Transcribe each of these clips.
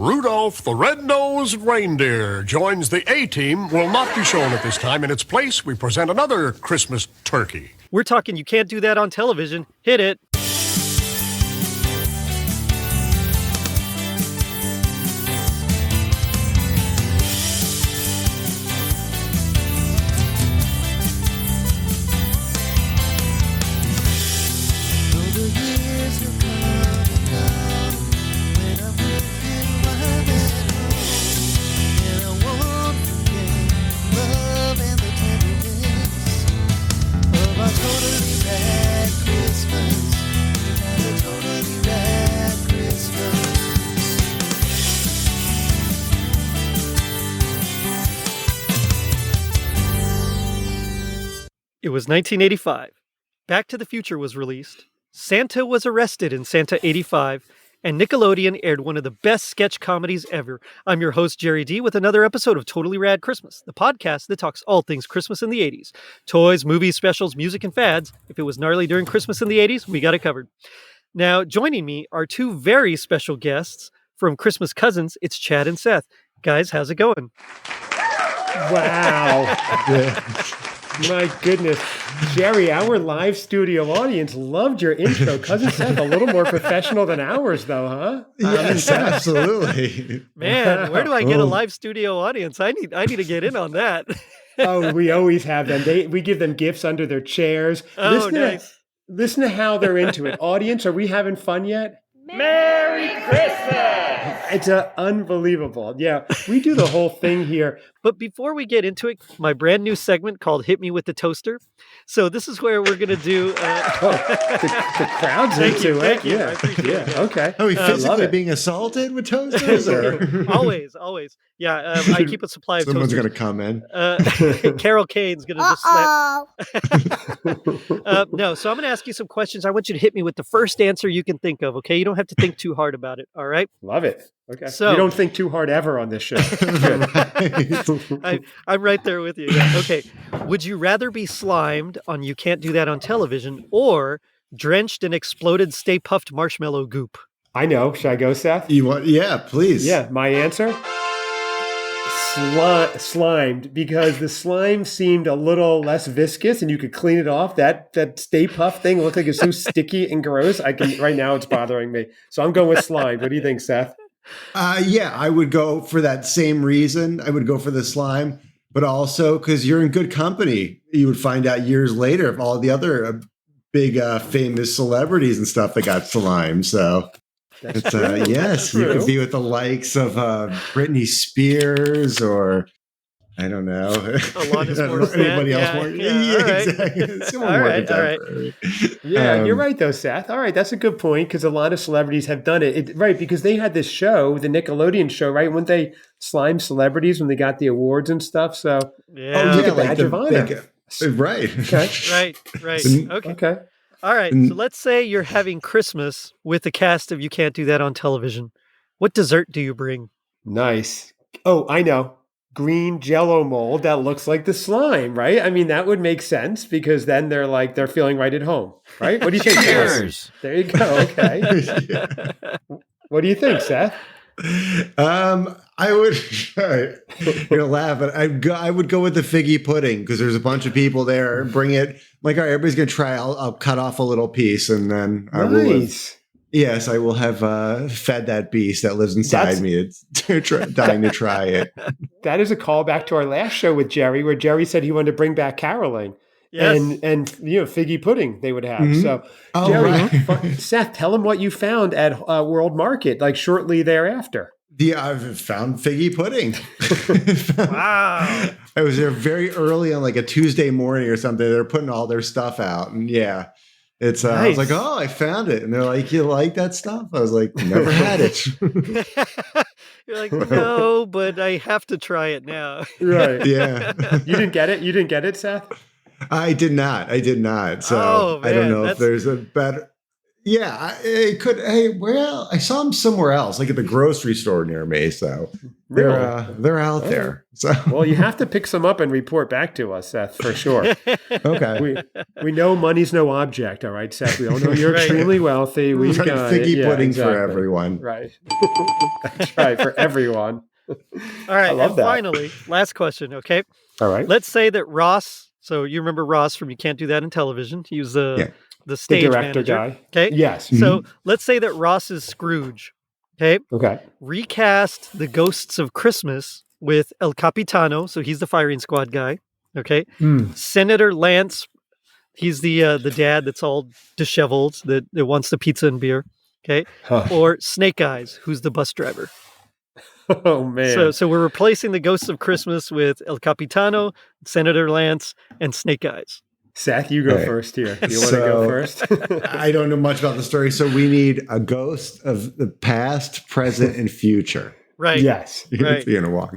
Rudolph the Red-Nosed Reindeer joins the A-Team will not be shown at this time. In its place, we present another Christmas turkey. We're talking You Can't Do That on Television. Hit it. It was 1985. Back to the Future was released. Santa was arrested in Santa 85, and Nickelodeon aired one of the best sketch comedies ever. I'm your host, Jerry D, with another episode of Totally Rad Christmas, the podcast that talks all things Christmas in the 80s. Toys, movies, specials, music, and fads. If it was gnarly during Christmas in the 80s, we got it covered. Now, joining me are two very special guests from Christmas Cousins. It's Chad and Seth. Guys, how's it going? Wow. My goodness. Jerry, our live studio audience loved your intro. Cousin Seth, a little more professional than ours, though, huh? Yes, absolutely. Man, where do I get a live studio audience? I need to get in on that. Oh, we always have them. We give them gifts under their chairs. Oh, nice. Listen to how they're into it. Audience, are we having fun yet? Merry Christmas! It's unbelievable. Yeah, we do the whole thing here. But before we get into it, my brand new segment called Hit Me With the Toaster. So this is where we're going to do... The crowd's into it. Thank you. Yeah, I appreciate it. Okay. Are we physically being assaulted with toasters? Or? Always. Yeah, I keep a supply of Someone's toasters. going to come in. Carol Kane's going to just slap. No, so I'm going to ask you some questions. I want you to hit me with the first answer you can think of, okay? You don't have to think too hard about it, all right? Love it. Okay. So, we don't think too hard ever on this show. I'm right there with you. Yeah. Okay. Would you rather be slimed on You Can't Do That on Television or drenched in exploded Stay Puffed marshmallow goop? I know. Should I go, Seth? You want? Yeah, please. Yeah, my answer? Slimed, because the slime seemed a little less viscous and you could clean it off. That Stay Puft thing looked like it's so sticky and gross. Right now it's bothering me. So I'm going with slimed. What do you think, Seth? Yeah, I would go for that same reason. I would go for the slime, but also because you're in good company. You would find out years later of all the other big famous celebrities and stuff that got slime. So it's, yes, you could be with the likes of Britney Spears or I don't know. Anybody else more? Yeah, exactly. Someone All more right. contemporary. Yeah, you're right, though, Seth. All right, that's a good point because a lot of celebrities have done it. Right, because they had this show, the Nickelodeon show, right? Wouldn't they slime celebrities when they got the awards and stuff? So, yeah. look at Badge of Honor. Right. Okay. Right. Okay. All right. So let's say you're having Christmas with the cast of You Can't Do That on Television. What dessert do you bring? Nice. Oh, I know. Green Jell-O mold that looks like the slime, right? I mean, that would make sense because then they're feeling right at home, right? What do you think? Cheers. There you go. Okay. What do you think, Seth? I would. You're laughing. I would go with the figgy pudding because there's a bunch of people there. Bring it. Like, all right, everybody's gonna try. I'll cut off a little piece and then I will. Yes, I will have fed that beast that lives inside me. It's dying to try it. That is a callback to our last show with Jerry, where Jerry said he wanted to bring back caroling. Yes. And figgy pudding they would have. Mm-hmm. So, Jerry, Seth, tell them what you found at World Market, like shortly thereafter. I've found figgy pudding. Wow. I was there very early on like a Tuesday morning or something. They're putting all their stuff out. And yeah. It's. I was like, oh, I found it, and they're like, "You like that stuff?" I was like, "Never had it." You're like, no, but I have to try it now. Right? Yeah. You didn't get it. You didn't get it, Seth. I did not. So I don't know if there's a better. Yeah, it could. Hey, well, I saw them somewhere else, like at the grocery store near me. So They're out there. So Well, you have to pick some up and report back to us, Seth, for sure. okay. We know money's no object, all right, Seth? We all know you're Right. extremely wealthy. We've got Figgy it. pudding exactly. for everyone. Right. That's right, for everyone. All right, love and that. finally, last question, okay? All right. Let's say that Ross, so you remember Ross from You Can't Do That in Television. He was the stage the director manager. guy. Okay? Yes. So let's say that Ross is Scrooge. Okay? Okay. Recast the Ghosts of Christmas with El Capitano, so he's the firing squad guy. Okay? Senator Lance, he's the dad that's all disheveled, that wants the pizza and beer. Okay? Huh. Or Snake Eyes, who's the bus driver. Oh, man. So we're replacing the Ghosts of Christmas with El Capitano, Senator Lance, and Snake Eyes. Seth, you go Right. first here. You want to go first? I don't know much about the story, so we need a ghost of the past, present, and future. Right. Yes. Right. Being a walk.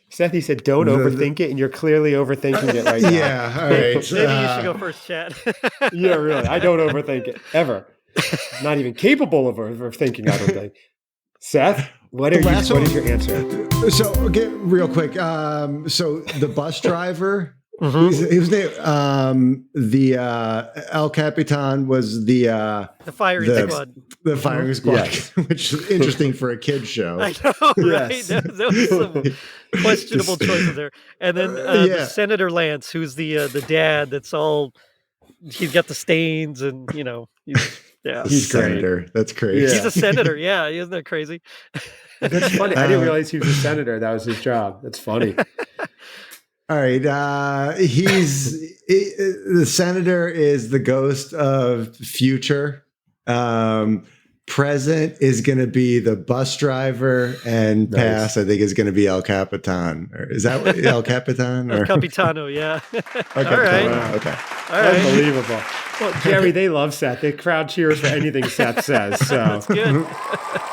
Seth, he said, don't overthink it, and you're clearly overthinking it right now. Yeah. All right. Maybe you should go first, Chad. Yeah, really. I don't overthink it, ever. Not even capable of overthinking, I don't think. Seth, what is your answer? So, okay, real quick. So the bus driver, Mhm. he was named, El Capitan was the The firing squad. the firing squad, Yes. which is interesting for a kid's show. I know, right? Yes. That was some questionable choices there. And then the Yeah. Senator Lance, who's the dad that's all, he's got the stains and, He's great. Senator. That's crazy. Yeah. he's a senator. Yeah, isn't that crazy? That's funny. I didn't realize he was a senator. That was his job. That's funny. All right. The senator is the ghost of future. Present is going to be the bus driver, and Nice. past, I think, is going to be El Capitan. Or is that what, El Capitan? El Or? Capitano, yeah. El All right. Capitan, okay. All right. Unbelievable. Well, Jerry, they love Seth. The crowd cheers for anything Seth says. So That's good.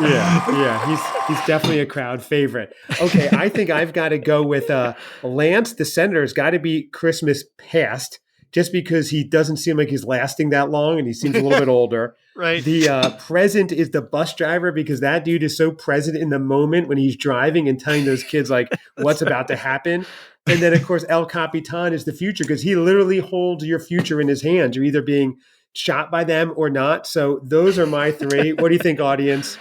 yeah, he's definitely a crowd favorite. Okay, I think I've got to go with Lance, the senator's got to be Christmas past, just because he doesn't seem like he's lasting that long, and he seems a little bit older. Right. The present is the bus driver, because that dude is so present in the moment when he's driving and telling those kids like what's about to happen. And then, of course, El Capitan is the future, because he literally holds your future in his hands. You're either being shot by them or not. So those are my three. What do you think, audience?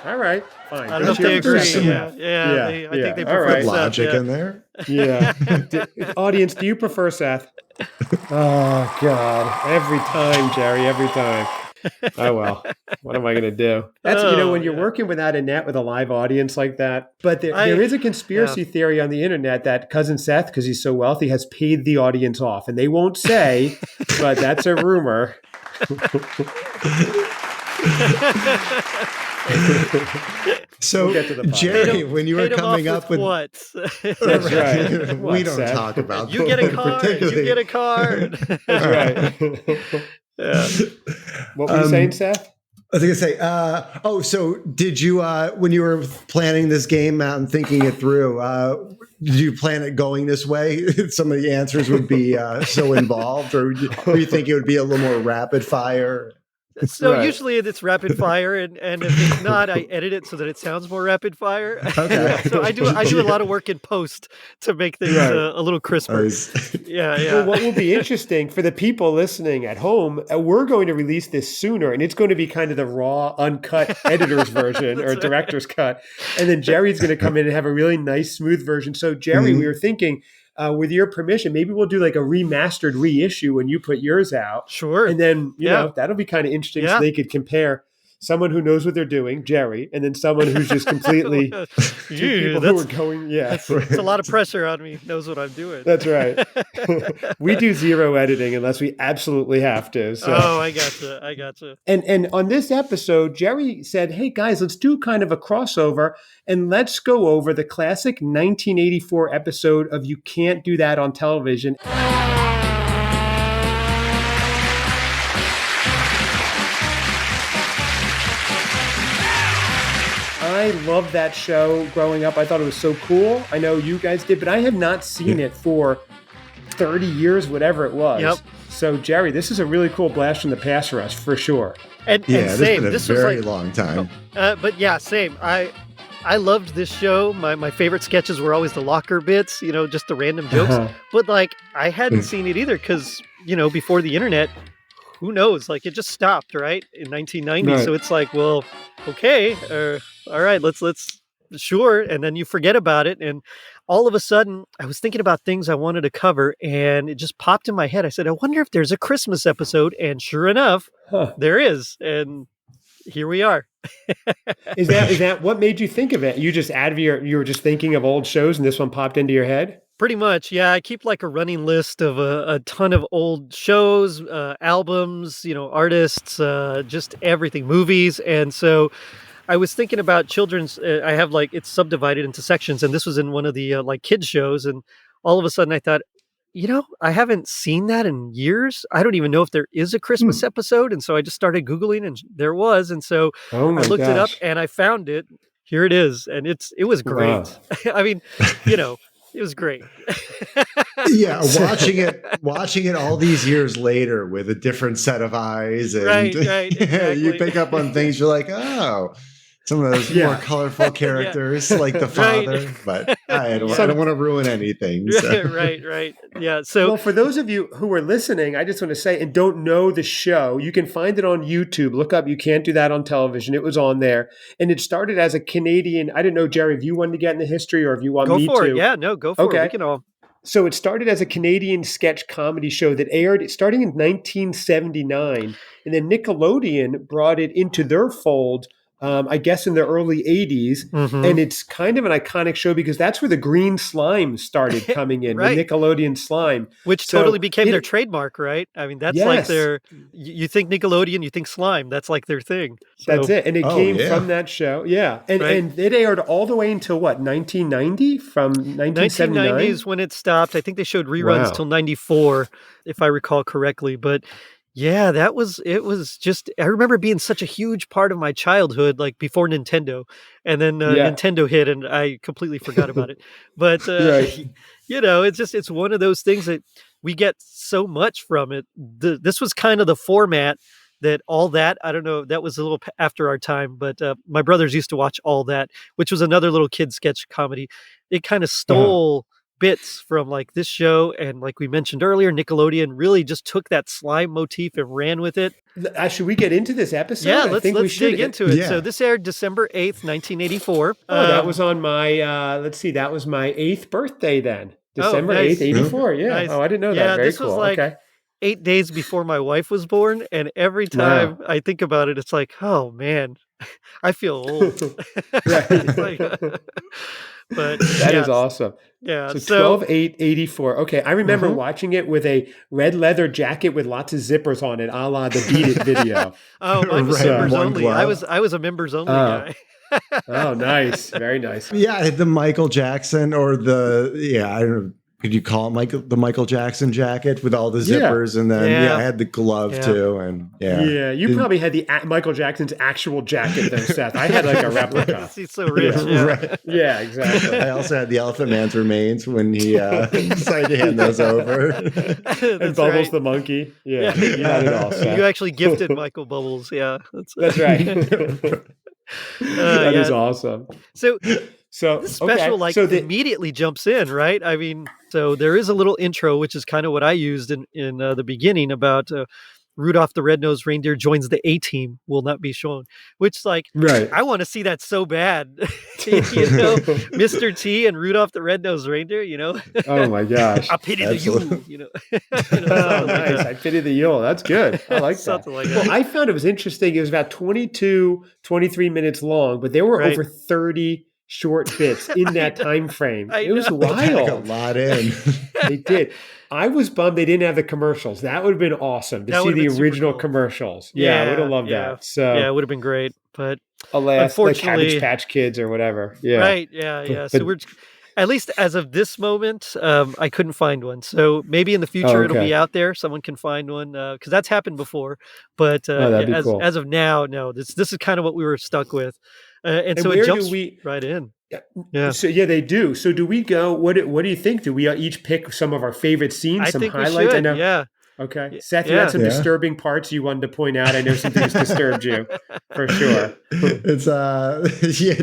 All right, fine. I don't know if they agree. Yeah. I think they All prefer right. Seth, Logic yeah. in there. Yeah. Audience, do you prefer Seth? Oh, God. Every time, Jerry, every time. Oh, well. What am I going to do? That's, when you're working without a net with a live audience like that. But there is a conspiracy theory on the internet that Cousin Seth, because he's so wealthy, has paid the audience off. And they won't say, but that's a rumor. So, We'll get to the podcast. Jerry, when you were Paid him coming off up with what? That's right. we What, don't Seth? talk about You get a them card. You particularly. get a card. That's right. Yeah. What were you saying, Seth? I was going to say, so did you, when you were planning this game out and thinking it through, did you plan it going this way? Some of the answers would be so involved, or do you think it would be a little more rapid fire? So Right. usually it's rapid fire, and if it's not, I edit it so that it sounds more rapid fire. Okay. So I do a lot of work in post to make things Right. a little crisper. Yeah. Well, what will be interesting for the people listening at home, we're going to release this sooner, and it's going to be kind of the raw, uncut editor's version or director's cut. And then Jerry's going to come in and have a really nice, smooth version. So, Jerry, we were thinking, with your permission, maybe we'll do like a remastered reissue when you put yours out. Sure. And then, you Yeah. know, that'll be kind of interesting Yeah. so they could compare someone who knows what they're doing, Jerry, and then someone who's just completely two people who are going, It's a lot of pressure on me. Knows what I'm doing. That's right. We do zero editing unless we absolutely have to. So. Oh, I gotcha. And on this episode, Jerry said, hey, guys, let's do kind of a crossover and let's go over the classic 1984 episode of You Can't Do That on Television. I loved that show growing up. I thought it was so cool. I know you guys did, but I had not seen it for 30 years, whatever it was. Yep. So, Jerry, this is a really cool blast from the past for us, for sure. And Yeah, same. this This has been a was very like, long time. but yeah, same. I loved this show. My favorite sketches were always the locker bits, just the random jokes. But like, I hadn't seen it either because, before the internet, who knows? Like, it just stopped, right? In 1990. Right. So it's like, well, okay, all right, let's sure. And then you forget about it. And all of a sudden, I was thinking about things I wanted to cover, and it just popped in my head. I said, I wonder if there's a Christmas episode. And sure enough, there is. And here we are. Is that what made you think of it? You just you were just thinking of old shows and this one popped into your head? Pretty much, yeah. I keep like a running list of a ton of old shows, albums, artists, just everything, movies. And so I was thinking about children's, I have like, it's subdivided into sections, and this was in one of the like kids shows. And all of a sudden I thought, I haven't seen that in years. I don't even know if there is a Christmas episode. And so I just started Googling, and there was. And so I looked it up and I found it. Here it is. And it was great. Wow. I mean, it was great. Yeah, watching it all these years later with a different set of eyes, and right, exactly. You pick up on things. You're like, oh, some of those more colorful characters, like the father. But I don't want to ruin anything. So. Right. Yeah. So, well, for those of you who are listening, I just want to say, and don't know the show, you can find it on YouTube. Look up. You can't do that on television. It was on there, and it started as a Canadian. I didn't know, Jerry, if you wanted to get in the history or if you want me to. Go for it. Yeah, no, go for it. We can all. So it started as a Canadian sketch comedy show that aired starting in 1979, and then Nickelodeon brought it into their fold. I guess in the early 80s. And it's kind of an iconic show because that's where the green slime started coming in, right. the Nickelodeon slime. Which totally became their trademark, right? I mean, that's like you think Nickelodeon, you think slime. That's like their thing. So, that's it. And it came from that show. Yeah. And it aired all the way until what, 1990? From 1979? 1990 is when it stopped. I think they showed reruns till 94, if I recall correctly. But yeah, it was just, I remember being such a huge part of my childhood, like before Nintendo, and then Nintendo hit and I completely forgot about it. But, it's one of those things that we get so much from it. This was kind of the format that all that, I don't know, that was a little after our time, but my brothers used to watch All That, which was another little kid sketch comedy. It kind of stole bits from like this show, and like we mentioned earlier, Nickelodeon really just took that slime motif and ran with it. Should we get into this episode? Yeah, let's dig into it. Yeah. So this aired December 8th, 1984. That was on my that was my 8th birthday then. December 8th, 84. Yeah. Nice. Oh, I didn't know that. Very cool. Was like 8 days before my wife was born, and every time I think about it, it's like, oh man, I feel old. But that is awesome. Yeah. So 12/8/84. Okay. I remember watching it with a red leather jacket with lots of zippers on it, a la the Beat It video. Oh, mine was members only. I was a members only guy. Oh, nice. Very nice. Yeah, I had the Michael Jackson or I don't know. Could you call it the Michael Jackson jacket with all the zippers? And then, I had the glove too. And Yeah, you probably had the Michael Jackson's actual jacket though, Seth. I had like a replica. He's so rich. Right. Yeah, exactly. I also had the Elephant Man's remains when he decided to hand those over. And Bubbles the monkey. Yeah, you had it all, Seth. You actually gifted Michael Bubbles. Yeah. That's right. That is awesome. So this special immediately jumps in, right? I mean, so there is a little intro, which is kind of what I used in the beginning about Rudolph the Red-Nosed Reindeer joins the A-Team, will not be shown, which I want to see that so bad. Mr. T and Rudolph the Red-Nosed Reindeer, Oh my gosh. I pity the Yule, Oh, nice. I pity the Yule. That's good. I like something that. Like that. Well, I found it was interesting. It was about 22, 23 minutes long, but there were over 30 short bits in that time frame. It was wild. A lot in. They did. I was bummed they didn't have the commercials. That would have been awesome to see the original commercials. Yeah, I would have loved that. So it would have been great. But alas, unfortunately, the Cabbage Patch Kids or whatever. Yeah. Right. Yeah. So we're, at least as of this moment, I couldn't find one. So maybe in the future it'll be out there. Someone can find one because that's happened before. But as of now, no. This is kind of what we were stuck with. And so it jumps right in. Yeah. So they do. So do we go? What do you think? Do we each pick some of our favorite scenes? I some think highlights? We should. Yeah. Okay. Seth, you had some disturbing parts you wanted to point out. I know some things disturbed you, for sure. It's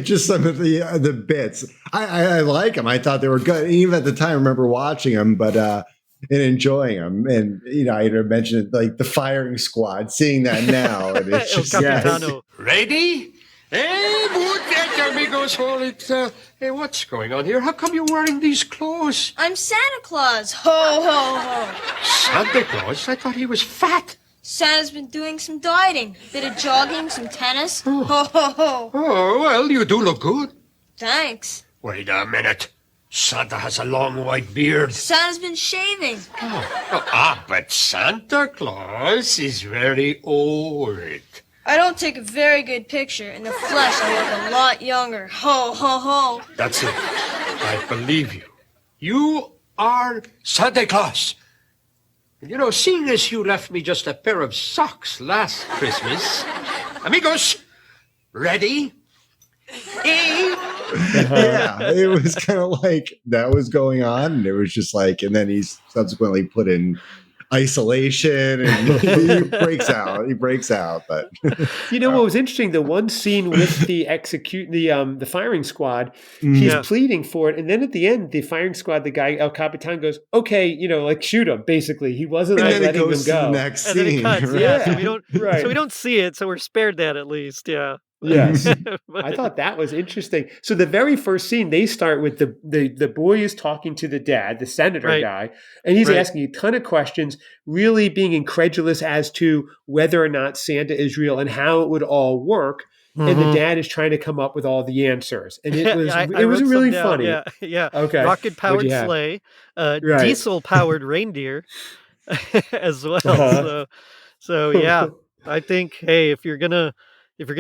just some of the bits. I like them. I thought they were good. Even at the time, I remember watching them, but and enjoying them. And I had mentioned like the firing squad. Seeing that now, and it's El just Capitano. Ready? Hey, muchachos, amigos. Well, hey, what's going on here? How come you're wearing these clothes? I'm Santa Claus. Ho, ho, ho. Santa Claus? I thought he was fat. Santa's been doing some dieting. Bit of jogging, some tennis. Ho, ho, ho. Oh, well, you do look good. Thanks. Wait a minute. Santa has a long white beard. Santa's been shaving. But Santa Claus is very old. I don't take a very good picture. In the flesh, I look a lot younger. Ho, ho, ho. That's it. I believe you. You are Santa Claus. And seeing as you left me just a pair of socks last Christmas, amigos, ready? Yeah, it was kind of like that was going on, and it was just like, and then he's subsequently put in isolation, and he breaks out. But what was interesting? The one scene with the the firing squad, he's pleading for it, and then at the end, the firing squad, the guy El Capitan goes, "Okay, like shoot him." Basically, he wasn't and like then letting it goes them go. to the next And scene. then it cuts. right? Yeah, so we don't. Right. So we don't see it. So we're spared that at least. Yeah. Yes. But- I thought that was interesting. So the very first scene, they start with the boy is talking to the dad, the senator guy, and he's asking a ton of questions, really being incredulous as to whether or not Santa is real and how it would all work. And the dad is trying to come up with all the answers. And it was I it was wrote really some down. funny. Yeah, yeah. Okay. Rocket powered What'd you have? sleigh, Right. diesel powered reindeer, as well. Uh-huh. So yeah, I think if you're gonna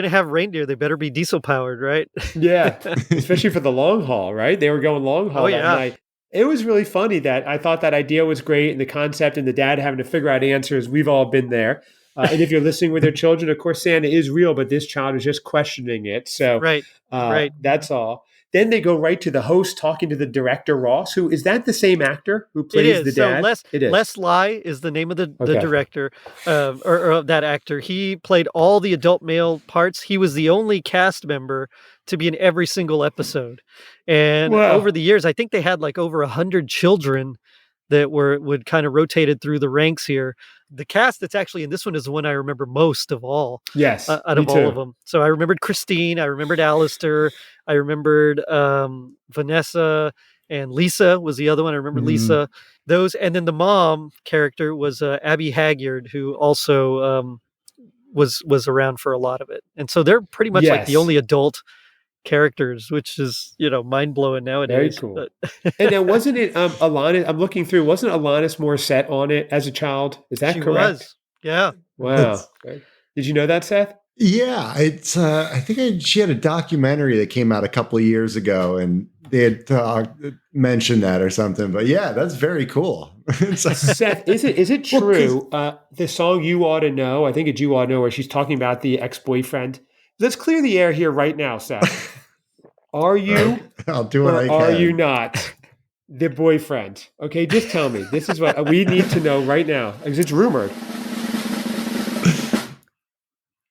have reindeer, they better be diesel powered, right? Yeah, especially for the long haul, right? They were going long haul that night. It was really funny that I thought that idea was great, and the concept and the dad having to figure out answers. We've all been there. And if you're listening with your children, of course, Santa is real, but this child is just questioning it. So Right. that's all. Then they go right to the host talking to the director, Ross, who is that the same actor who plays the dad? So Les Lie is the name of the director or of that actor. He played all the adult male parts. He was the only cast member to be in every single episode. And over the years, I think they had like over 100 children that would kind of rotated through the ranks here. The cast that's actually in this one is the one I remember most of all. Yes, out of all of them. So I remembered Christine, I remembered Alistair, I remembered Vanessa, and Lisa was the other one. I remember Lisa. Those, and then the mom character was Abby Hagyard, who also was around for a lot of it. And so they're pretty much like the only adult characters, which is mind blowing nowadays. Very cool. And then wasn't it Alanis? I'm looking through. Wasn't Alanis Morissette on it as a child? Is that she correct? Was. Yeah. Wow. Did you know that, Seth? Yeah, it's. I think she had a documentary that came out a couple of years ago, and they had mentioned that or something. But yeah, that's very cool. Seth, is it true? The song "You Ought to Know," I think it's "You Ought to Know," where she's talking about the ex-boyfriend. Let's clear the air here right now, Seth. Are you? I'll do what I can. Are you not the boyfriend? Okay, just tell me. This is what we need to know right now, because it's rumored.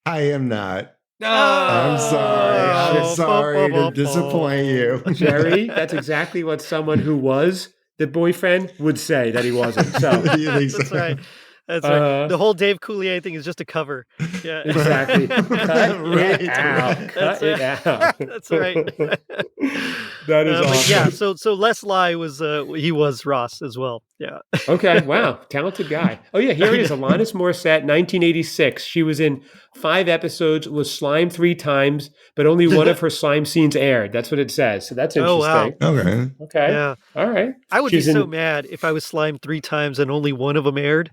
I am not. No, I'm sorry. I'm sorry to disappoint you, Jerry. That's exactly what someone who was the boyfriend would say that he wasn't. So that's right. That's right. The whole Dave Coulier thing is just a cover. Yeah, exactly. Cut it out. Cut it out. That's right. That is awesome. But yeah, so Les Lie was he was Ross as well. Yeah. Okay. Wow. Talented guy. Oh yeah, here it is. Alanis Morissette, 1986. She was in 5 episodes. Was slimed 3 times, but only one of her slime scenes aired. That's what it says. So that's interesting. Oh wow. Okay. Okay. Yeah. All right. I would be so mad if I was slimed 3 times and only one of them aired.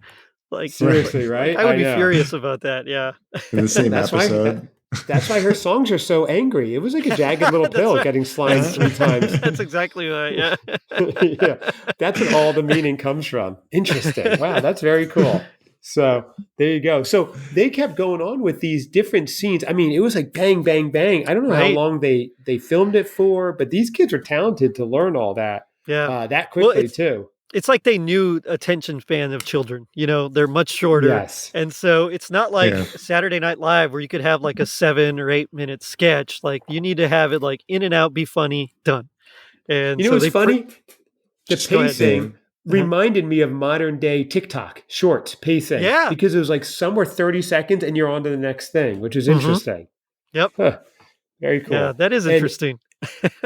Like seriously, right? I would be furious about that. Yeah. In the same episode. That's why her songs are so angry. It was like a jagged little pill getting slimed 3 times. That's exactly right. Yeah. Yeah. That's what all the meaning comes from. Interesting. Wow, that's very cool. So there you go. So they kept going on with these different scenes. I mean, it was like bang, bang, bang. I don't know how long they filmed it for, but these kids are talented to learn all that. Yeah. That quickly too. it's like they knew attention span of children. They're much shorter. Yes. And so it's not like Yeah. Saturday Night Live where you could have like a 7 or 8 minute sketch. Like you need to have it like in and out, be funny, done. And You know so what's funny? The Just go ahead, pacing Dave. reminded me of modern day TikTok shorts pacing. Yeah. Because it was like somewhere 30 seconds and you're on to the next thing, which is Mhm. interesting. Yep. Huh. Very cool. Yeah, that is And- interesting.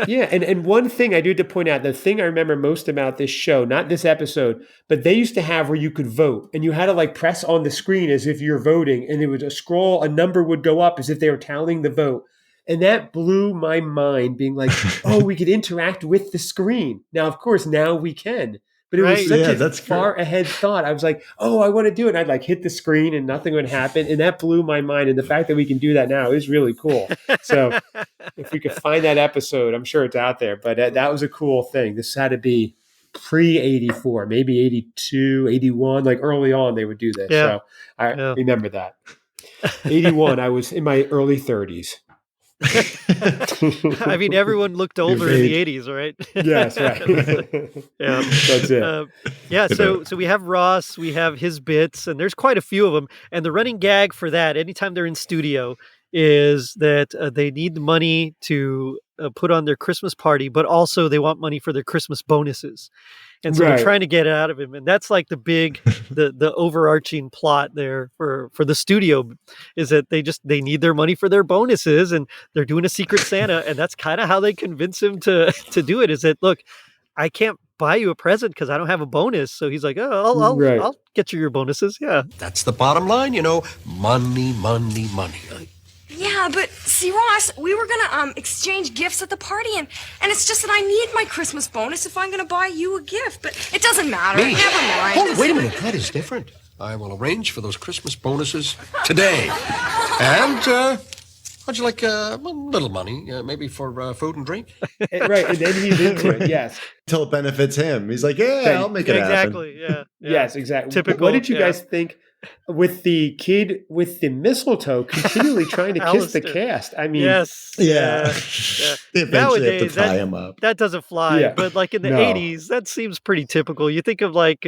Yeah, and one thing I do have to point out, the thing I remember most about this show, not this episode, but they used to have where you could vote and you had to like press on the screen as if you're voting and it would scroll, a number would go up as if they were tallying the vote. And that blew my mind being like, oh, we could interact with the screen. Now, of course, now we can. But it Right. was such Yeah, a that's far ahead thought. I was like, oh, I want to do it. And I'd like hit the screen and nothing would happen. And that blew my mind. And the fact that we can do that now is really cool. So if we could find that episode, I'm sure it's out there. But that was a cool thing. This had to be pre-84, maybe 82, 81. Like early on, they would do this. Yeah. So I Yeah. remember that. 81, I was in my early 30s. I mean, everyone looked older in the 80s, right? Yes, right. Yeah. That's it. Yeah, Good so note. we have Ross, we have his bits, and there's quite a few of them. And the running gag for that, anytime they're in studio, is that they need the money to put on their Christmas party, but also they want money for their Christmas bonuses. And so Right. they're trying to get it out of him. And that's like the big, the overarching plot there for the studio is that they need their money for their bonuses and they're doing a secret Santa. And that's kind of how they convince him to do it is that, look, I can't buy you a present because I don't have a bonus. So he's like, oh, Right. I'll get you your bonuses. Yeah. That's the bottom line, money, money, money. Yeah, but see, Ross, we were gonna exchange gifts at the party, and it's just that I need my Christmas bonus if I'm gonna buy you a gift. But it doesn't matter. Me? Never mind. Hold on, wait a minute. That is different. I will arrange for those Christmas bonuses today. And, how'd you like a little money, maybe for food and drink? Right. And then he's into it. Yes. Till it benefits him. He's like, yeah, I'll make it happen. Exactly. Yeah. Yes, exactly. Typical, What did you yeah. guys think with the kid with the mistletoe continually trying to kiss the Alistair. cast? I mean, Yes. Yeah. They eventually have Nowadays, to tie him up. that doesn't fly. Yeah. But like in the No. 80s, that seems pretty typical. You think of like,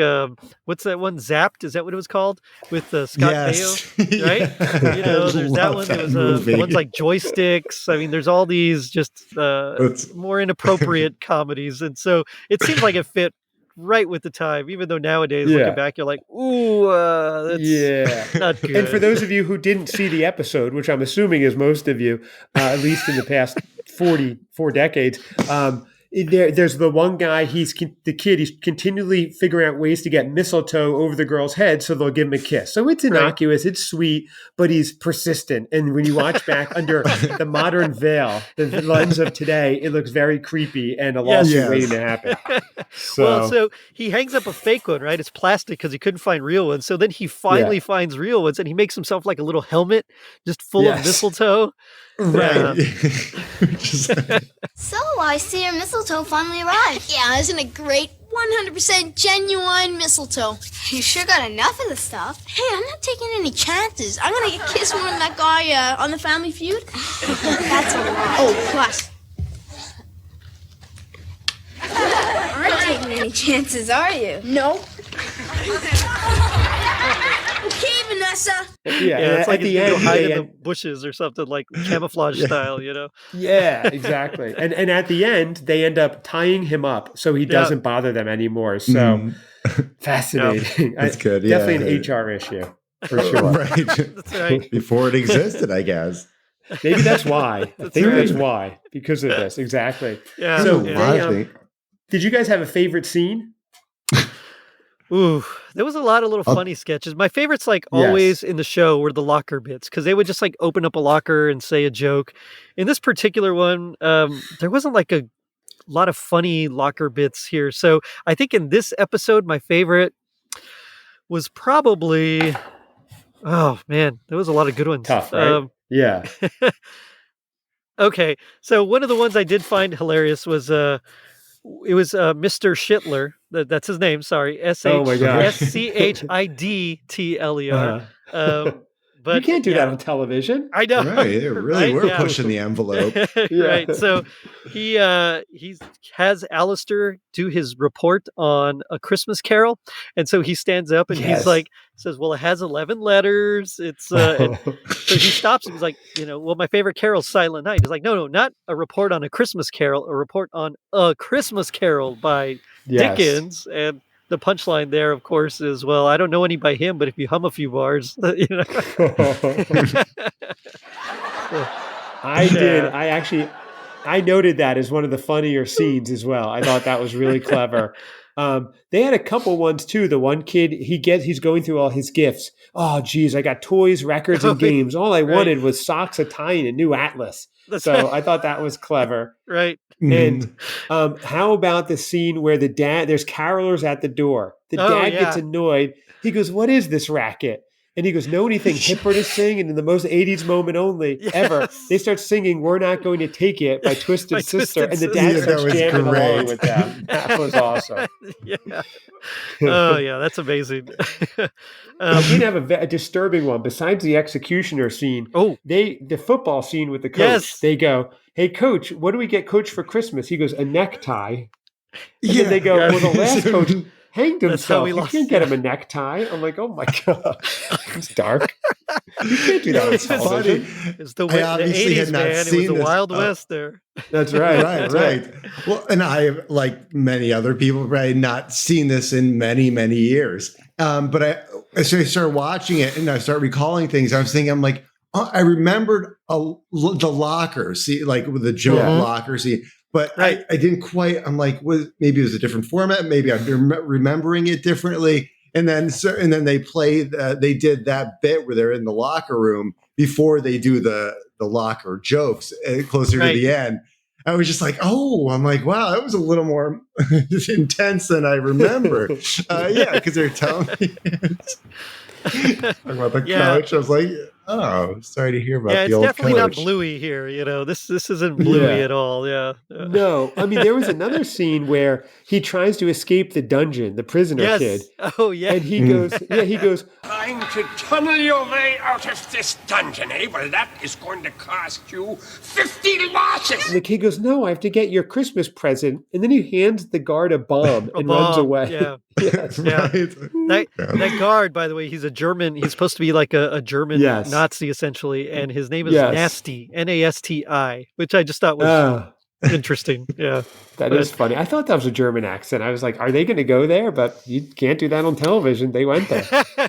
what's that one? Zapped? Is that what it was called? With Scott Baio, right? I There's that love one. There that was movie. ones like joysticks. I mean, there's all these just It's- more inappropriate comedies. And so it seems like it fit right with the time, even though nowadays, Yeah. looking back, you're like, ooh, that's yeah. not good. And for those of you who didn't see the episode, which I'm assuming is most of you, at least in the past 44 decades, there's the one guy, he's continually figuring out ways to get mistletoe over the girl's head so they'll give him a kiss. So it's innocuous, it's sweet, but he's persistent. And when you watch back under the modern veil, the lens of today, it looks very creepy and a lawsuit Yes. waiting to happen. So he hangs up a fake one, right? It's plastic because he couldn't find real ones. So then he finally finds real ones and he makes himself like a little helmet just full of Yes. mistletoe. Right. Just- So, I see your mistletoe finally arrived. Yeah, isn't it great? 100% genuine mistletoe. You sure got enough of the stuff. Hey, I'm not taking any chances. I'm gonna kiss one of that guy on the Family Feud. That's a lie. Oh, plus. Aren't taking any chances, are you? No. Okay, Vanessa. Yeah, It's like at the you end, go hide they in the bushes or something like camouflage style, Yeah, exactly. And at the end, they end up tying him up so he doesn't bother them anymore. So fascinating. That's good. Yeah. Definitely an HR issue for sure. Right. That's right. Before it existed, I guess. Maybe that's why. I think right. that's why. Because of this. Exactly. Yeah. So yeah. they, did you guys have a favorite scene? Ooh, there was a lot of little funny sketches. My favorites, like always in the show, were the locker bits because they would just like open up a locker and say a joke. In this particular one, there wasn't like a lot of funny locker bits here. So I think in this episode, my favorite was probably, oh man, there was a lot of good ones. Tough, right? Yeah. Okay, so one of the ones I did find hilarious was it was Mr. Schindler. That's his name. Sorry, Oh my gosh. SCHIDTLER. But you can't do that on television. I know. Right. It really Right? we're Yeah. pushing the envelope. Right. So he has Alistair do his report on A Christmas Carol, and so he stands up and he's like says, "Well, it has 11 letters. It's and so he stops and he's like, well, my favorite carol's Silent Night." He's like, "No, not a report on A Christmas Carol, a report on A Christmas Carol by Dickens." And the punchline there, of course, is, well, I don't know any by him, but if you hum a few bars, I did. I noted that as one of the funnier scenes as well. I thought that was really clever. They had a couple ones too. The one kid, he's going through all his gifts. Oh, geez, I got toys, records, and games. All I wanted was socks, a tie, and a new atlas. So I thought that was clever. Right. And how about the scene where there's carolers at the door. The dad gets annoyed. He goes, "What is this racket?" And he goes, "Know anything hipper to sing?" And in the most 80s moment only ever, they start singing "We're Not Going to Take It" by Twisted Sister. And the dad starts jamming along with them. That was awesome. Oh, yeah, that's amazing. I did have a disturbing one. Besides the executioner scene, the football scene with the coach, they go, "Hey, coach, what do we get coach for Christmas?" He goes, "A necktie." And then they go, "Well, the last coach hanged himself. You can't get him a necktie." I'm like, oh my God. It's dark. You can't do that on television. It's the 80s, man. It was the Wild West there. That's right. Right. Well, and I, like many other people, right, not seen this in many, many years. But as I started watching it and I started recalling things, I was thinking, I'm like, I remembered the locker, see, like with the joke locker scene. But I didn't quite. I'm like, maybe it was a different format. Maybe I'm remembering it differently. And then they played. They did that bit where they're in the locker room before they do the locker jokes closer to the end. I was just like, I'm like, wow, that was a little more intense than I remember. Because they're telling me about the coach. I was like, sorry to hear about the old coach. It's definitely not Bluey here. This isn't Bluey at all. Yeah. No, I mean, there was another scene where he tries to escape the dungeon, the prisoner kid. Oh, yeah. And he goes, Trying to tunnel your way out of this dungeon, eh? Well, that is going to cost you 50 losses. And the kid goes, "No, I have to get your Christmas present." And then he hands the guard a bomb and runs away. Yeah. Yes. That guard, by the way, he's a German. He's supposed to be like a German Nazi, essentially. And his name is Nasti, Nasti, which I just thought was interesting. Yeah. That is funny. I thought that was a German accent. I was like, are they going to go there? But you can't do that on television. They went there.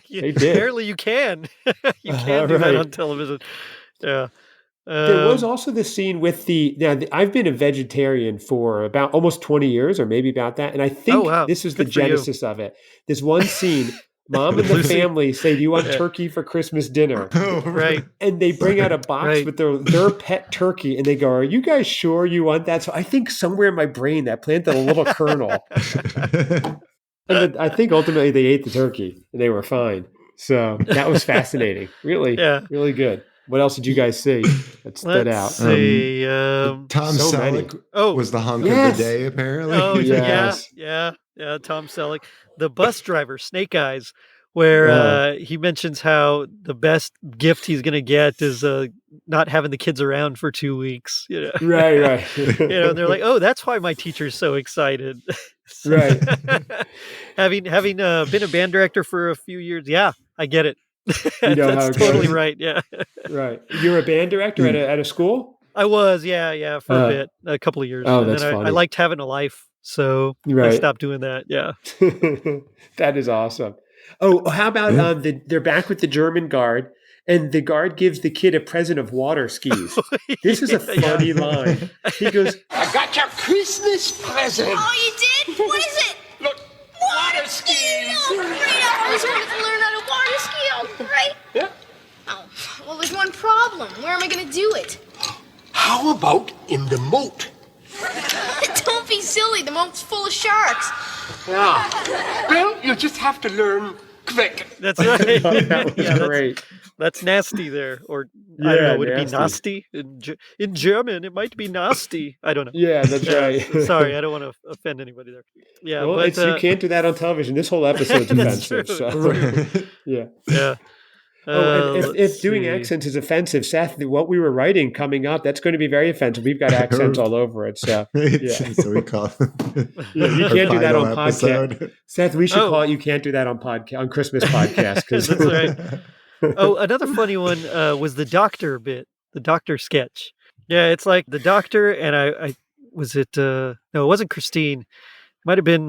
They did. Apparently you can. You can do that on television. Yeah. There was also the scene with I've been a vegetarian for about almost 20 years or maybe about that. And I think this was the genesis of it. This one scene, Mom and the family say, "Do you want turkey for Christmas dinner?" Right. And they bring out a box with their pet turkey and they go, "Are you guys sure you want that?" So I think somewhere in my brain that planted a little kernel. And I think ultimately they ate the turkey and they were fine. So that was fascinating. Really, really good. What else did you guys see that stood out? Let's see. Tom Selleck was the hunk of the day, apparently. Oh, yeah. Tom Selleck, the bus driver, Snake Eyes, where he mentions how the best gift he's going to get is not having the kids around for 2 weeks. Right. And they're like, "Oh, that's why my teacher's so excited." Right. having been a band director for a few years, I get it. You know that's totally right. Yeah. Right. You're a band director at a school? I was, for a bit, a couple of years. Oh, and that's then funny. I liked having a life, so I stopped doing that. Yeah. That is awesome. Oh, how about they're back with the German guard, and the guard gives the kid a present of water skis. This is a funny line. He goes, "I got your Christmas present." Oh, you did? What is it? Look, water skis. Oh, great. I always wanted to learn how to water ski. Oh, great. Yeah. Oh, well, there's one problem. Where am I going to do it? How about in the moat? Don't be silly. The moat's full of sharks. Yeah. Well, you just have to learn quick. That's right. "That was great." That's nasty there. Or, I don't know, would it be nasty? In German, it might be nasty. I don't know. Yeah, that's right. Sorry, I don't want to offend anybody there. Yeah, well, you can't do that on television. This whole episode's offensive. So. Yeah. Oh, and if, Let's if doing see. accents is offensive, Seth, what we were writing coming up, that's going to be very offensive. We've got accents all over it. So, yeah. So we call Yeah, you our can't do that final on podcast. episode. Seth, we should Oh. call it. You can't do that on Christmas podcast because That's right. Oh, another funny one was the doctor bit, the doctor sketch. Yeah, it's like the doctor and I was it? No, it wasn't Christine. Might have been.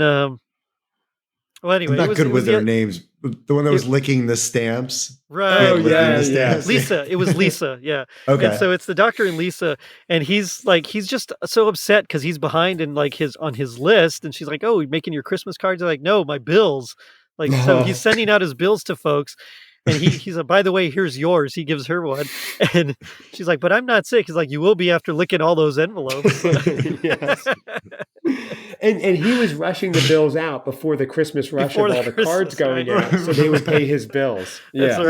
Well, anyway, I'm not good with the- their names. The one that was licking the stamps. Right. Oh, Licking yeah, the yeah. stamps. Lisa. It was Lisa. Yeah. Okay. And so it's the doctor and Lisa, and he's just so upset because he's behind in like on his list, and she's like, "Oh, you're making your Christmas cards?" They're like, "No, my bills." Like, so he's sending out his bills to folks, and he's like, "By the way, here's yours." He gives her one, and she's like, "But I'm not sick." He's like, "You will be after licking all those envelopes." Yes. And he was rushing the bills out before the Christmas rush Before of the all the cards Christmas, going right. out, so they would pay his bills. Yeah, That's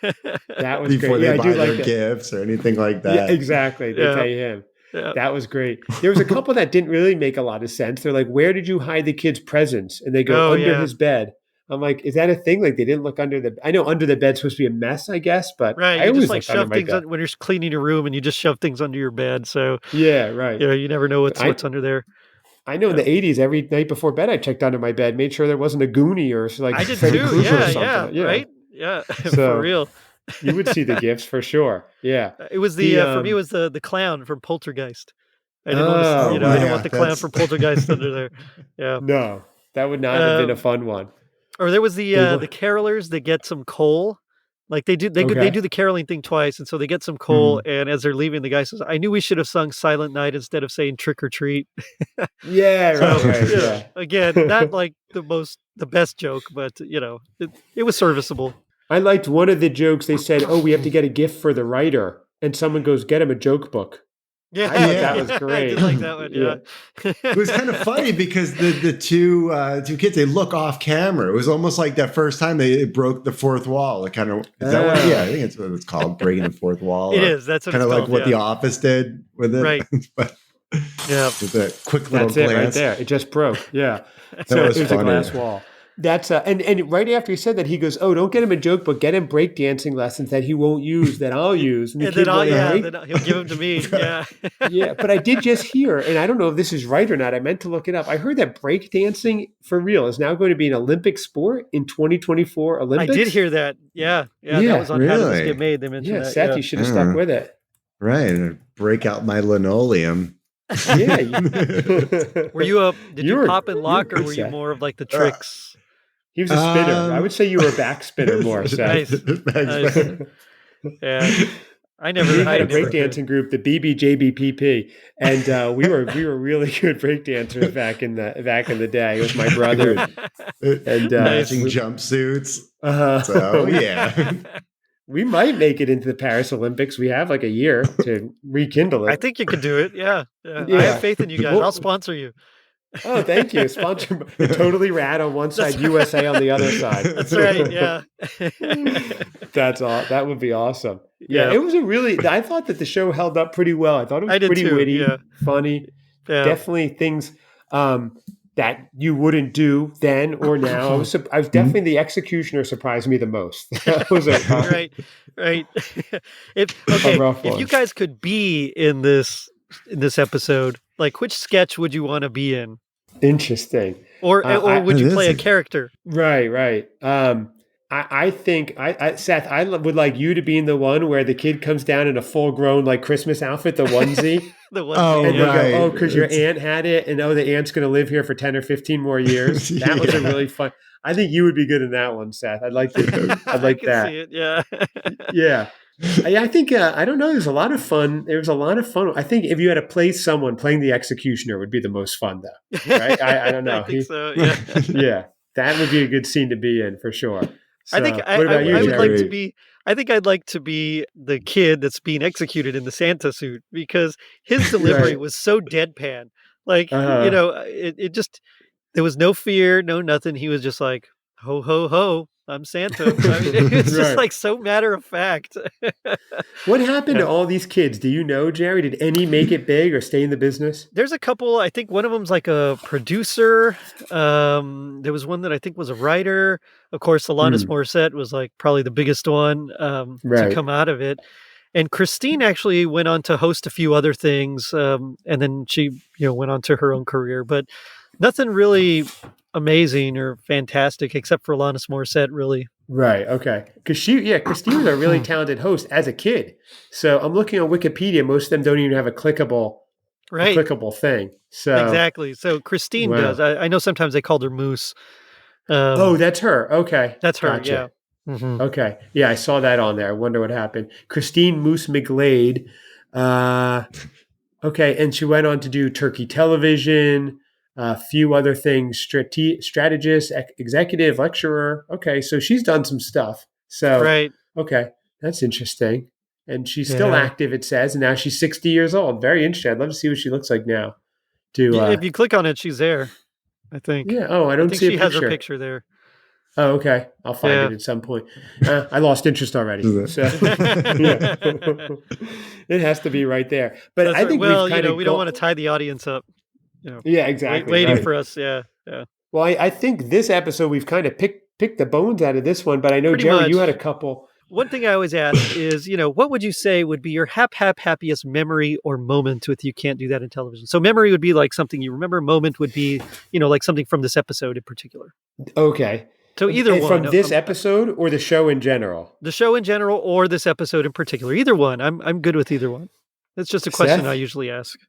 right. that was Before great. they Yeah, I buy do their like that. gifts or anything like that. Yeah, exactly. They Yeah. pay him. Yeah. That was great. There was a couple that didn't really make a lot of sense. They're like, "Where did you hide the kids' presents?" And they go, Oh, "Under yeah. his bed." I'm like, "Is that a thing?" Like they didn't look under the. I know under the bed's supposed to be a mess, I guess, but Right. I You always just like looked under shove my things bed. when you're cleaning your room, and you just shove things under your bed. So Yeah, right. you never know what's I- under there. I know in the '80s, every night before bed, I checked under my bed, made sure there wasn't a Goonie or like I did Freddy too. Krueger or Yeah, something. right. Yeah, So- for real. You would see the gifts for sure. Yeah. It was for me. It was the clown from Poltergeist. I didn't want Oh, to, I didn't yeah, want the clown that's- from Poltergeist under there. Yeah. No, that would not have been a Um, fun one. Or there was the look- carolers that get some coal. Like they do Okay. the caroling thing twice, and so they get some coal. And as they're leaving, the guy says, "I knew we should have sung Silent Night instead of saying Trick or Treat." Yeah, right, So, right. you know, Yeah. again, not like the best joke, but it was serviceable. I liked one of the jokes. They said, "Oh, we have to get a gift for the writer," and someone goes, "Get him a joke book." Yeah, I thought that was I great. did like that one. Yeah. Yeah. It was kind of funny because the two kids, they look off camera. It was almost like that first time they broke the fourth wall. It kind of is that what? Oh. Yeah, I think it's what it's called, breaking the fourth wall. It is. That's what kind of it's like called, what yeah. The Office did with it. Right. But Yeah. just a quick little That's it right glance. there. It just broke. Yeah. That So was it was a funny. glass wall. That's and right after he said that, he goes, "Oh, don't get him a joke book. Get him breakdancing lessons that he won't use that I'll use." And the And kid then, went, "Right?" then he'll give them to me. Yeah. Yeah, but I did just hear, and I don't know if this is right or not. I meant to look it up. I heard that breakdancing for real is now going to be an Olympic sport in 2024 I Olympics. did hear that. Yeah. Yeah, That was on How Did This really? Get Made. They mentioned Yeah, that. Seth, yeah. you should have stuck Yeah. with it. Right. And break out my linoleum. Yeah. Were you did you You're- pop and lock, you're or good, were you Seth. more of like the tricks? He was a spinner. I would say you were a back spinner more, Seth. Nice. Yeah. I never. We I had a never did. breakdancing group, the BBJBPP, and we were really good breakdancers back in the day with my brother. And Matching jumpsuits. uh, So yeah. we might make it into the Paris Olympics. We have like a year to rekindle it. I think you could do it. Yeah. I Yeah. have faith in you guys. Well- I'll sponsor you. Oh, thank you. Sponsored by Totally Rad on one side, That's USA on the other side. That's right. Yeah. That's all. That would be awesome. Yeah, Yeah. it was I thought that the show held up pretty well. I thought it was I did pretty too, witty, yeah. funny. Yeah. Definitely things that you wouldn't do then or now. I was definitely the executioner surprised me the most. That was a right. If rough if one. you guys could be in this episode, like which sketch would you want to be in, interesting. or would you It play a is. character? Right. I think Seth, I would like you to be in the one where the kid comes down in a full grown like Christmas outfit, the onesie. The one. Oh, And yeah. they right. go, "Oh, because your It's- aunt had it, and the aunt's going to live here for 10 or 15 more years." That was a Yeah. really fun. I think you would be good in that one, Seth. I'd like to. I'd like I can that. see it. Yeah. Yeah. I think I don't know. There's a lot of fun. There was a lot of fun. I think if you had to play someone, playing the executioner would be the most fun, though. Right? I don't know. I think so. Yeah. Yeah, that would be a good scene to be in for sure. I think So, I, what about you, I would like Jerry? to be. I think I'd like to be the kid that's being executed in the Santa suit because his delivery Right. was so deadpan. Like Uh-huh. it just there was no fear, no nothing. He was just like ho ho ho, I'm Santa. I mean, it's just Right. like so matter of fact. What happened to all these kids? Do you know, Jerry? Did any make it big or stay in the business? There's a couple. I think one of them's like a producer. There was one that I think was a writer. Of course, Alanis Morissette was like probably the biggest one to Right. come out of it. And Christine actually went on to host a few other things, and then she, went on to her own career. But nothing really amazing or fantastic except for Alanis Morissette, really. Right. Okay. Because Christine was a really talented host as a kid. So I'm looking on Wikipedia. Most of them don't even have a clickable thing. So Exactly. So Christine Wow. does. I know sometimes they called her Moose. that's her. Okay. That's her. Gotcha. Yeah. Mhm. Okay. Yeah, I saw that on there. I wonder what happened. Christine Moose McGlade. Okay. And she went on to do Turkey Television, a few other things, strategist, executive, lecturer. Okay. So she's done some stuff. So, Right. okay. That's interesting. And she's still Yeah. active, it says. And now she's 60 years old. Very interesting. I'd love to see what she looks like now. If you click on it, she's there, I think. Yeah. Oh, I don't think see she a has picture. her picture there. Oh, okay. I'll find Yeah. it at some point. I lost interest already. So, yeah. It has to be right there. But That's I right. think Well, we've kind of we don't want to tie the audience up. Yeah, exactly. Waiting right. for us. Yeah. Yeah. Well, I think this episode we've kind of picked the bones out of this one. But I know, Pretty Jerry, much. you had a couple. One thing I always ask is, what would you say would be your happiest memory or moment with You Can't Do That in Television? So memory would be like something you remember. Moment would be, like something from this episode in particular. Okay. So either And one. from this episode or the show in general? The show in general or this episode in particular. Either one. I'm good with either one. It's just a question Seth? I usually ask.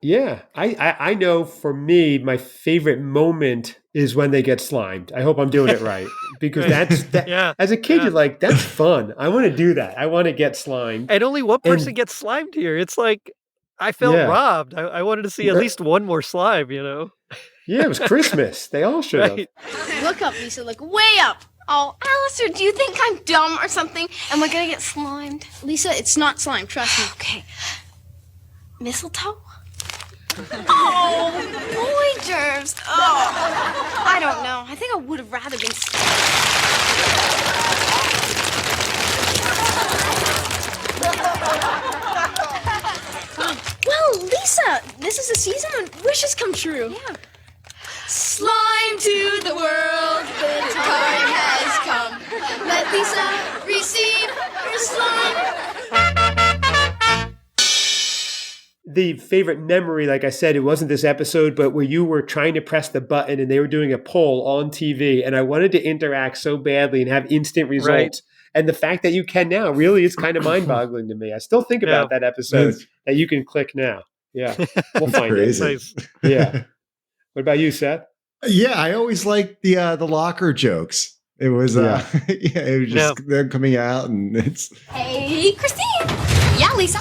Yeah. I know for me, my favorite moment is when they get slimed. I hope I'm doing it right. Because Yeah. as a kid, Yeah. you're like, that's fun. I want to do that. I want to get slimed. And only one person And- gets slimed here. It's like, I felt Yeah. robbed. I wanted to see at least one more slime, Yeah, it was Christmas. They all should have. Right. Look up, Lisa. Look way up. Oh, Alistair, do you think I'm dumb or something? Am I gonna get slimed? Lisa, it's not slime. Trust me. Okay. Mistletoe? Oh, boy germs. Oh, I don't know. I think I would have rather been well, Lisa, this is a season when wishes come true. Yeah. Slime to the world, the time has come. Let Lisa receive her slime. The favorite memory, like I said, it wasn't this episode, but where you were trying to press the button and they were doing a poll on TV, and I wanted to interact so badly and have instant results. Right. And the fact that you can now really is kind of mind-boggling to me. I still think about that episode that you can click now. Yeah, we'll find crazy. Nice. it. Yeah. What about you, Seth? Yeah, I always liked the locker jokes. It was it was just them coming out, and it's Hey, Christine. Yeah, Lisa.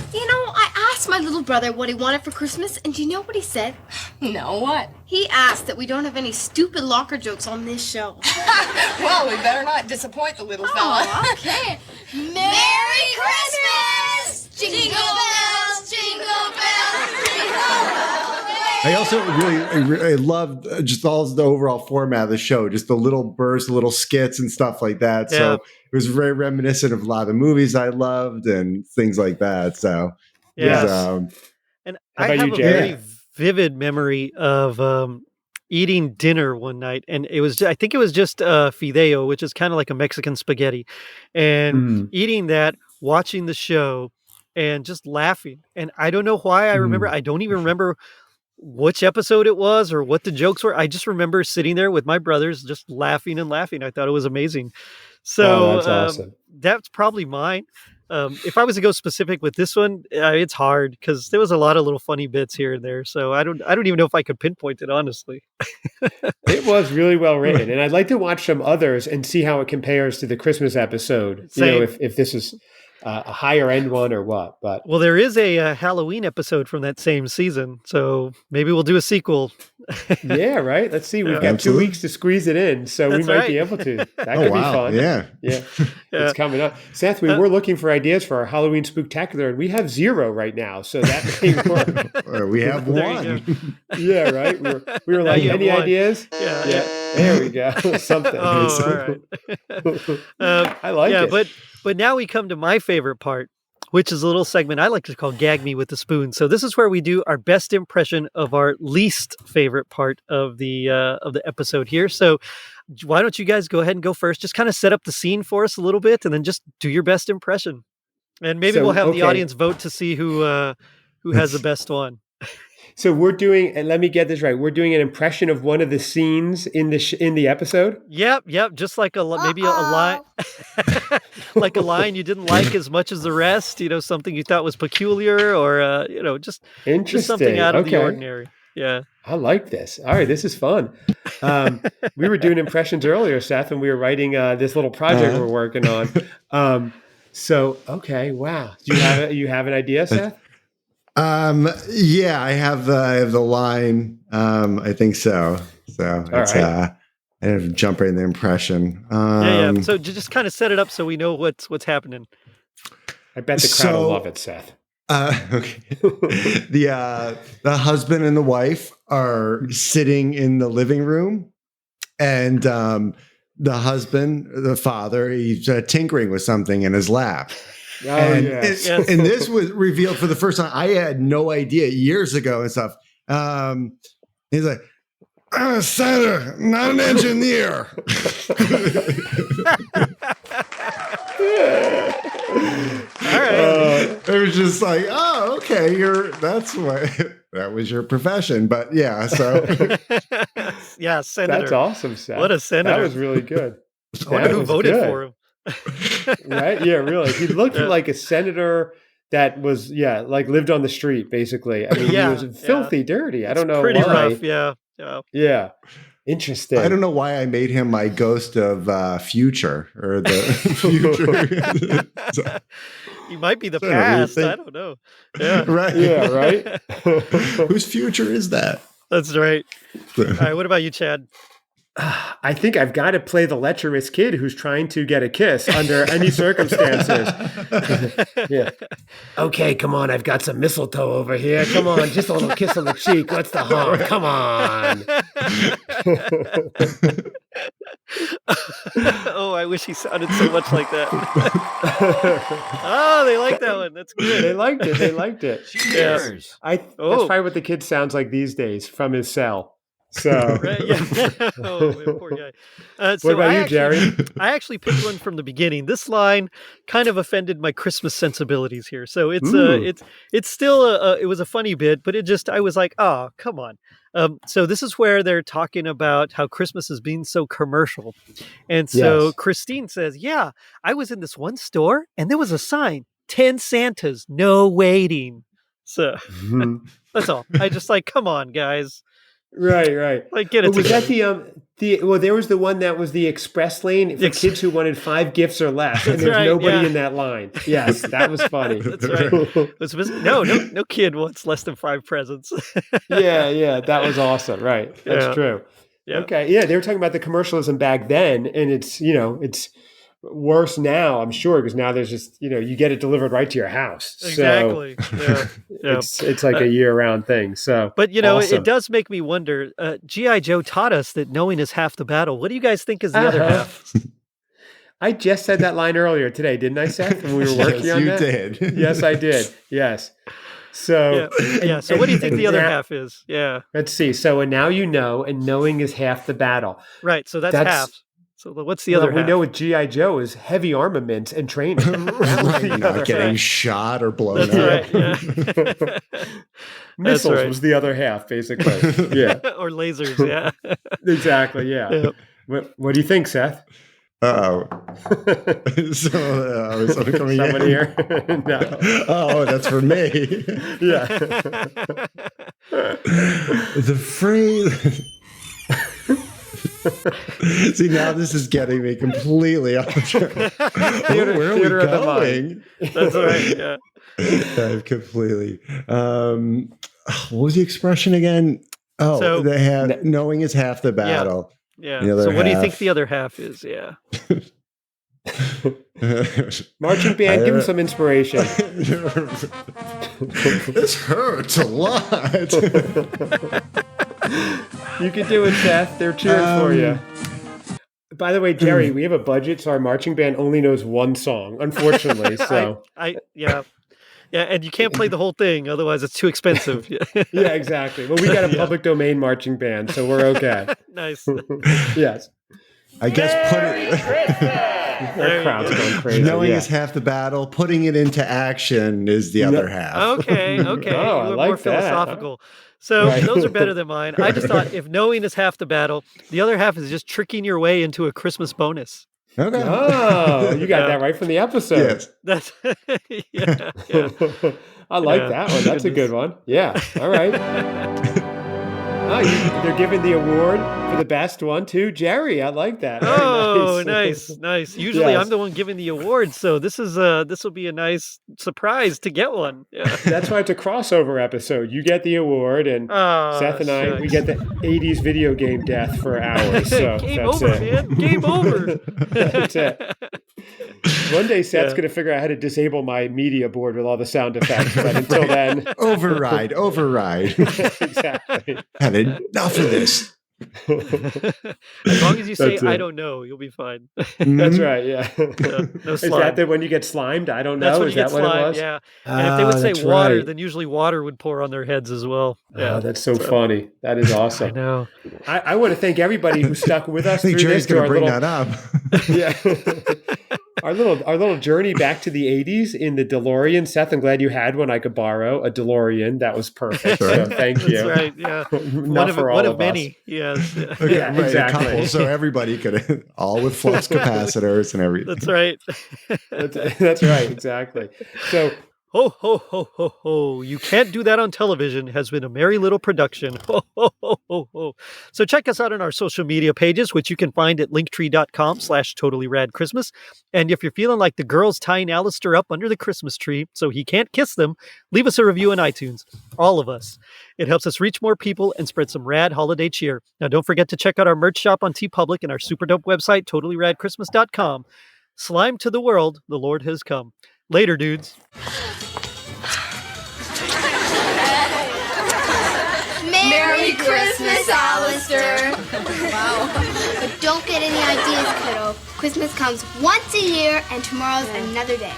I asked my little brother what he wanted for Christmas, and do you know what he said? No, what? He asked that we don't have any stupid locker jokes on this show. Well, we better not disappoint the little fella. Oh, okay. Merry Christmas! Jingle bells, jingle bells, jingle bells. I also I loved just all the overall format of the show, just the little bursts, the little skits and stuff like that. Yeah. So it was very reminiscent of a lot of the movies I loved and things like that. So it Yes. was, And How I about have you, a Jerry? very vivid memory of eating dinner one night, and I think it was just fideo, which is kind of like a Mexican spaghetti, and eating that, watching the show, and just laughing. And I don't know why I remember. I don't even remember which episode it was or what the jokes were. I just remember sitting there with my brothers, just laughing and laughing. I thought it was amazing. So that's awesome. That's probably mine. If I was to go specific with this one, it's hard because there was a lot of little funny bits here and there. So I don't even know if I could pinpoint it, honestly. It was really well written, and I'd like to watch some others and see how it compares to the Christmas episode. Same. If this is a higher end one or what. But Well, there is a Halloween episode from that same season, so maybe we'll do a sequel. yeah, right. Let's see. We've got 2 Absolutely. weeks to squeeze it in, so we That's might right. be able to. That oh could wow, be fun. yeah. Yeah, Yeah. it's coming up. Seth, we were looking for ideas for our Halloween spooktacular, and we have 0 right now, so that may work. We have There you one. Yeah, right. We were Now like, you have any one. ideas? Yeah. Yeah. There we go. Something. Oh, all right. I like yeah, it. but now we come to my favorite part, which is a little segment I like to call "Gag Me with the Spoon." So this is where we do our best impression of our least favorite part of the episode here. So why don't you guys go ahead and go first? Just kind of set up the scene for us a little bit, and then just do your best impression. And maybe we'll have the audience vote to see who has the best one. So we're doing, and let me get this right. We're doing an impression of one of the scenes in the episode. Yep. Just like maybe a line, like a line you didn't like as much as the rest. You know, something you thought was peculiar, or just something out of the ordinary. Yeah, I like this. All right, this is fun. We were doing impressions earlier, Seth, and we were writing this little project we're working on. So okay, wow. Do you have an idea, Seth? Yeah, I have the line. I think so. So it's I have to jump right in the impression. Yeah. So just kind of set it up so we know what's happening. I bet the crowd will love it, Seth. Okay. The husband and the wife are sitting in the living room, and the husband, the father, he's tinkering with something in his lap. Oh, and, yes. and this was revealed for the first time. I had no idea years ago and stuff. He's like, "I'm a senator, not an engineer." All right. It was just like, oh, okay, that was your profession. But yeah, so yeah, senator. That's awesome, Seth. What a senator. That was really good. I wonder who voted for him. Right? Yeah, really. He looked like a senator that was, like lived on the street, basically. I mean, he was filthy dirty. I don't know pretty why. rough, yeah. Yeah. Interesting. I don't know why I made him my ghost of future or the future. He might be the past. I don't know. Yeah. Right. Yeah, right? Whose future is that? That's right. All right, what about you, Chad? I think I've got to play the lecherous kid who's trying to get a kiss under any circumstances. Yeah. Okay, come on. I've got some mistletoe over here. Come on, just a little kiss on the cheek. What's the harm? Come on. Oh, I wish he sounded so much like that. Oh, they like that one. That's good. They liked it. Cheers. That's probably what the kid sounds like these days from his cell. So, right, yeah. Oh, poor guy. What about you, Jerry? I actually picked one from the beginning. This line kind of offended my Christmas sensibilities here. So it's still it was a funny bit, but I was like, oh, come on. So this is where they're talking about how Christmas is being so commercial. And so Christine says, yeah, I was in this one store and there was a sign, 10 Santas, no waiting. So that's all. I just come on, guys. Right. Get it. Was that there was the one that was the express lane for kids who wanted 5 gifts or less, and there's nobody in that line. Yes, that was funny. That's right. No kid wants less than 5 presents. Yeah, that was awesome. Right, that's true. Yeah. Okay, yeah, they were talking about the commercialism back then, and it's worse now, I'm sure, because now there's just, you get it delivered right to your house. Exactly. So, yeah. It's like a year-round thing. So, but awesome. It does make me wonder. G.I. Joe taught us that knowing is half the battle. What do you guys think is the other half? I just said that line earlier today, didn't I, Seth? When we were working on that? Yes, you did. Yes, I did. Yes. So, So what do you think the other half is? Yeah. Let's see. So, and now you know, and knowing is half the battle. Right. So that's half. So what's the other half? We know with G.I. Joe is heavy armaments and training. Right, not getting shot or blown up. Right, yeah. Missiles was the other half, basically. Yeah. Or lasers, yeah. Exactly, yeah. What do you think, Seth? Uh-oh. Is someone coming Someone here? No. Oh, that's for me. Yeah. The phrase... See, now this is getting me completely off track. Where are we going? That's right, yeah. Completely. What was the expression again? Oh, so, knowing is half the battle. Yeah. So what do you think the other half is? Yeah. Marching band, give him some inspiration. This hurts a lot. You can do it, Seth. They're cheering for you. By the way, Jerry, we have a budget, so our marching band only knows one song, unfortunately. So Yeah, and you can't play the whole thing, otherwise it's too expensive. yeah, exactly. Well, we got a public domain marching band, so we're okay. Nice. Yes. I guess That crowd's going crazy. knowing is half the battle. Putting it into action is the other half. Okay. Oh, I We're like more that. philosophical. So Right. those are better than mine. I just thought if knowing is half the battle, the other half is just tricking your way into a Christmas bonus. Okay. Oh, you got that right from the episode. Yes. That's I like Yeah. that one. That's a good one. Yeah. All right. They're giving the award for the best one to Jerry. I like that. Very Oh, nice. Usually Yes. I'm the one giving the award, so this will be a nice surprise to get one. Yeah. That's why it's a crossover episode. You get the award, and Oh, Seth and I, we shucks. get the 80s video game death for hours. So Game that's over, it. man. Game over. That's it. One day, Seth's Yeah. going to figure out how to disable my media board with all the sound effects. But until then, Override. exactly. Had enough of this. As long as you say That's I it. don't know, you'll be fine. That's right. Yeah. No Is slime. that the when you get slimed? I don't know. That's when Is you get that what it slime, was? yeah. And if they would that's say water, right. then usually water would pour on their heads as well. Yeah, Oh, that's so funny. That is I awesome. know. I want to thank everybody who stuck with us I think through Jerry's this. going to bring little, that up. Yeah. Our little journey back to the 80s in the DeLorean. Seth, I'm glad you had one I could borrow. A DeLorean. That was perfect. So thank you. That's right. Yeah. Not for all one of of many. us. Yes. Yeah. Okay, Yeah, right, exactly. a couple, so everybody could, all with flux capacitors and everything. That's right. That's right. Exactly. So Ho, ho, ho, ho, ho. You Can't Do That on Television has been a merry little production. Ho, ho, ho, ho, ho. So check us out on our social media pages, which you can find at linktree.com/totallyradchristmas. And if you're feeling like the girls tying Alistair up under the Christmas tree so he can't kiss them, leave us a review on iTunes. All of us. It helps us reach more people and spread some rad holiday cheer. Now, don't forget to check out our merch shop on TeePublic and our super dope website, totallyradchristmas.com. Slime to the world, the Lord has come. Later, dudes. Merry Christmas, Alistair. Wow. But don't get any ideas, kiddo. Christmas comes once a year, and tomorrow's another day.